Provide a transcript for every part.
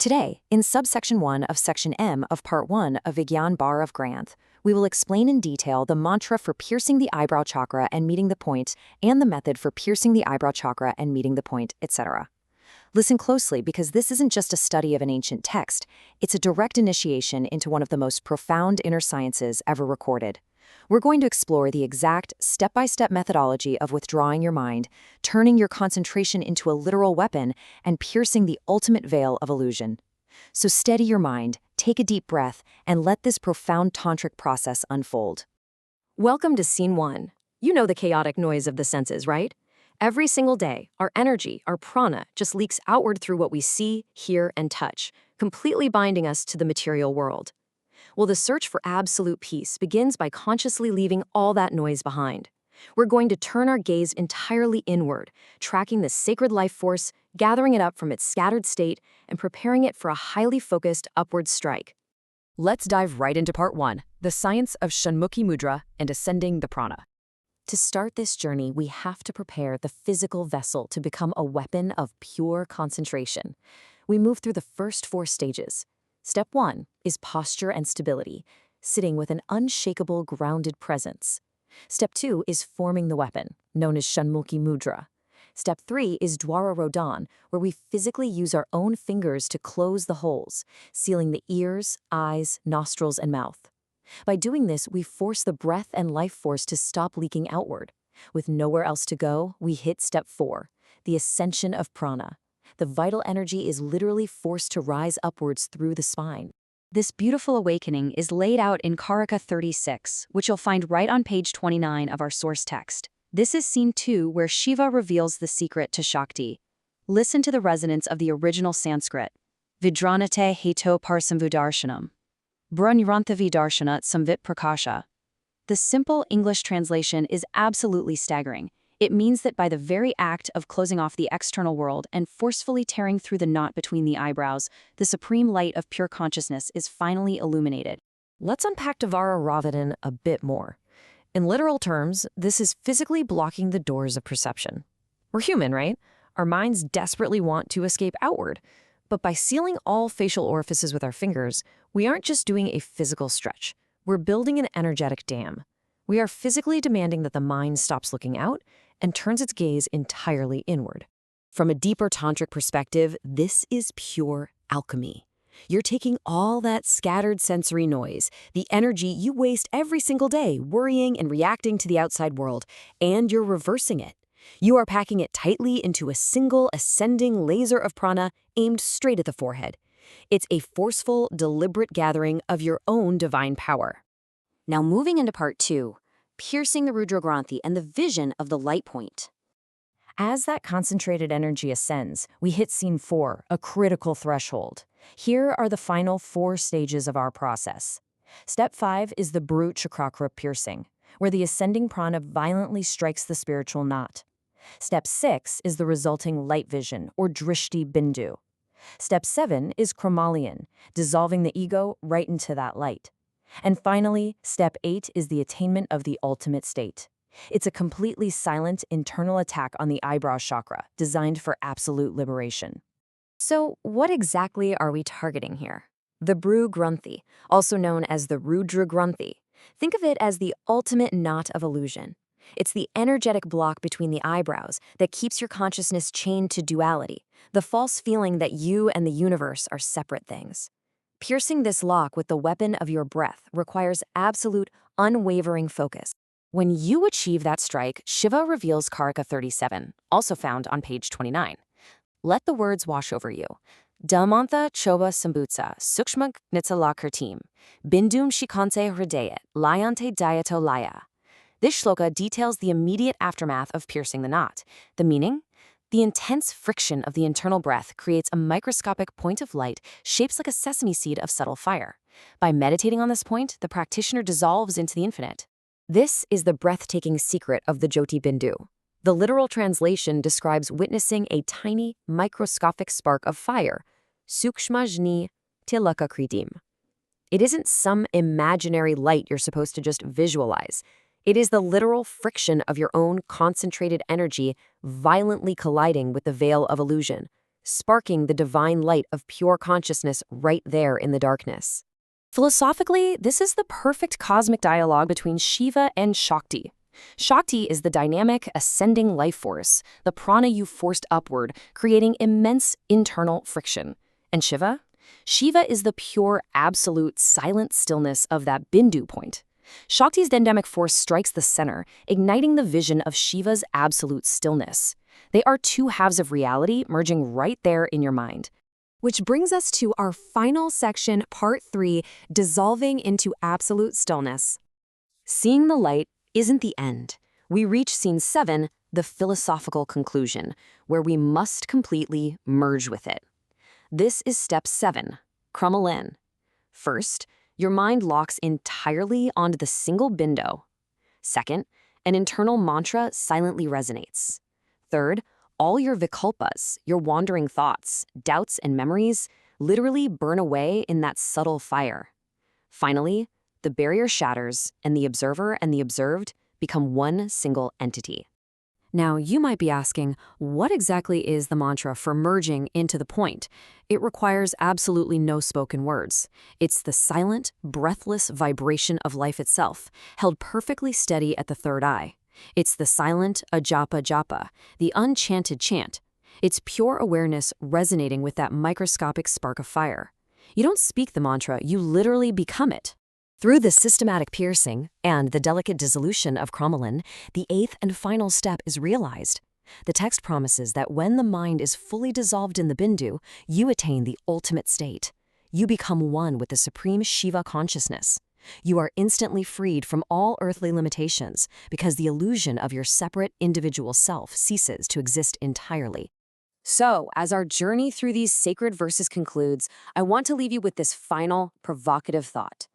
Today, in subsection 1 of section M of part 1 of Vigyan Bhairav Granth, we will explain in detail the mantra for piercing the eyebrow chakra and meeting the point, and the method for piercing the eyebrow chakra and meeting the point, etc. Listen closely because this isn't just a study of an ancient text, it's a direct initiation into one of the most profound inner sciences ever recorded. We're going to explore the exact step-by-step methodology of withdrawing your mind, turning your concentration into a literal weapon, and piercing the ultimate veil of illusion. So steady your mind, take a deep breath, and let this profound tantric process unfold. Welcome to Scene 1. You know the chaotic noise of the senses, right? Every single day, our energy, our prana, just leaks outward through what we see, hear, and touch, completely binding us to the material world. Well, the search for absolute peace begins by consciously leaving all that noise behind. We're going to turn our gaze entirely inward, tracking the sacred life force, gathering it up from its scattered state, and preparing it for a highly focused upward strike. Let's dive right into part 1, the science of Shanmukhi Mudra and ascending the prana. To start this journey, we have to prepare the physical vessel to become a weapon of pure concentration. We move through the first 4 stages. Step 1 is posture and stability, sitting with an unshakable, grounded presence. Step 2 is forming the weapon, known as Shanmukhi Mudra. Step 3 is Dwara Rodhan, where we physically use our own fingers to close the holes, sealing the ears, eyes, nostrils, and mouth. By doing this, we force the breath and life force to stop leaking outward. With nowhere else to go, we hit Step 4, the ascension of prana. The vital energy is literally forced to rise upwards through the spine. This beautiful awakening is laid out in Karika 36, which you'll find right on page 29 of our source text. This is Scene 2, where Shiva reveals the secret to Shakti. Listen to the resonance of the original Sanskrit. Vidranate heto parsamvudarshanam. Brunyarantavi darshanat samvit prakasha. The simple English translation is absolutely staggering. It means that by the very act of closing off the external world and forcefully tearing through the knot between the eyebrows, the supreme light of pure consciousness is finally illuminated. Let's unpack Dvara Rodhan a bit more. In literal terms, this is physically blocking the doors of perception. We're human, right? Our minds desperately want to escape outward. But by sealing all facial orifices with our fingers, we aren't just doing a physical stretch. We're building an energetic dam. We are physically demanding that the mind stops looking out and turns its gaze entirely inward. From a deeper tantric perspective, this is pure alchemy. You're taking all that scattered sensory noise, the energy you waste every single day worrying and reacting to the outside world, and you're reversing it. You are packing it tightly into a single ascending laser of prana aimed straight at the forehead. It's a forceful, deliberate gathering of your own divine power. Now moving into part 2, piercing the Rudra Granthi and the vision of the light point. As that concentrated energy ascends, we hit Scene 4, a critical threshold. Here are the final 4 stages of our process. Step 5 is the Bru Chakrakra piercing, where the ascending prana violently strikes the spiritual knot. Step 6 is the resulting light vision, or Drishti Bindu. Step 7 is Kramalian, dissolving the ego right into that light. And finally, Step 8 is the attainment of the ultimate state. It's a completely silent internal attack on the eyebrow chakra, designed for absolute liberation. So, what exactly are we targeting here? The Bru Granthi, also known as the Rudra Granthi. Think of it as the ultimate knot of illusion. It's the energetic block between the eyebrows that keeps your consciousness chained to duality, the false feeling that you and the universe are separate things. Piercing this lock with the weapon of your breath requires absolute, unwavering focus. When you achieve that strike, Shiva reveals Karika 37, also found on page 29. Let the words wash over you. Dalmantha choba sambutsa sukshma gnitsala kirtim, bindum shikante hridayat, layante diato laya. This shloka details the immediate aftermath of piercing the knot. The meaning? The intense friction of the internal breath creates a microscopic point of light shaped like a sesame seed of subtle fire. By meditating on this point, the practitioner dissolves into the infinite. This is the breathtaking secret of the Jyoti Bindu. The literal translation describes witnessing a tiny, microscopic spark of fire, sukshma tilaka kritim. It isn't some imaginary light you're supposed to just visualize. It is the literal friction of your own concentrated energy violently colliding with the veil of illusion, sparking the divine light of pure consciousness right there in the darkness. Philosophically, this is the perfect cosmic dialogue between Shiva and Shakti. Shakti is the dynamic, ascending life force, the prana you forced upward, creating immense internal friction. And Shiva? Shiva is the pure, absolute, silent stillness of that Bindu point. Shakti's dynamic force strikes the center, igniting the vision of Shiva's absolute stillness. They are two halves of reality merging right there in your mind. Which brings us to our final section, part 3, dissolving into absolute stillness. Seeing the light isn't the end. We reach scene 7, the philosophical conclusion, where we must completely merge with it. This is step 7, Krummalin. First, your mind locks entirely onto the single bindu. Second, an internal mantra silently resonates. Third, all your vikalpas, your wandering thoughts, doubts, and memories literally burn away in that subtle fire. Finally, the barrier shatters, and the observer and the observed become one single entity. Now, you might be asking, what exactly is the mantra for merging into the point? It requires absolutely no spoken words. It's the silent, breathless vibration of life itself, held perfectly steady at the third eye. It's the silent ajapa japa, the unchanted chant. It's pure awareness resonating with that microscopic spark of fire. You don't speak the mantra, you literally become it. Through the systematic piercing and the delicate dissolution of Krummalin, the 8th and final step is realized. The text promises that when the mind is fully dissolved in the Bindu, you attain the ultimate state. You become one with the supreme Shiva consciousness. You are instantly freed from all earthly limitations because the illusion of your separate individual self ceases to exist entirely. So, as our journey through these sacred verses concludes, I want to leave you with this final, provocative thought.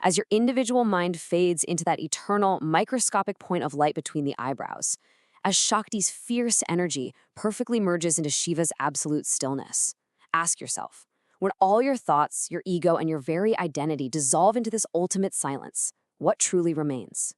As your individual mind fades into that eternal, microscopic point of light between the eyebrows, as Shakti's fierce energy perfectly merges into Shiva's absolute stillness, ask yourself, when all your thoughts, your ego, and your very identity dissolve into this ultimate silence, what truly remains?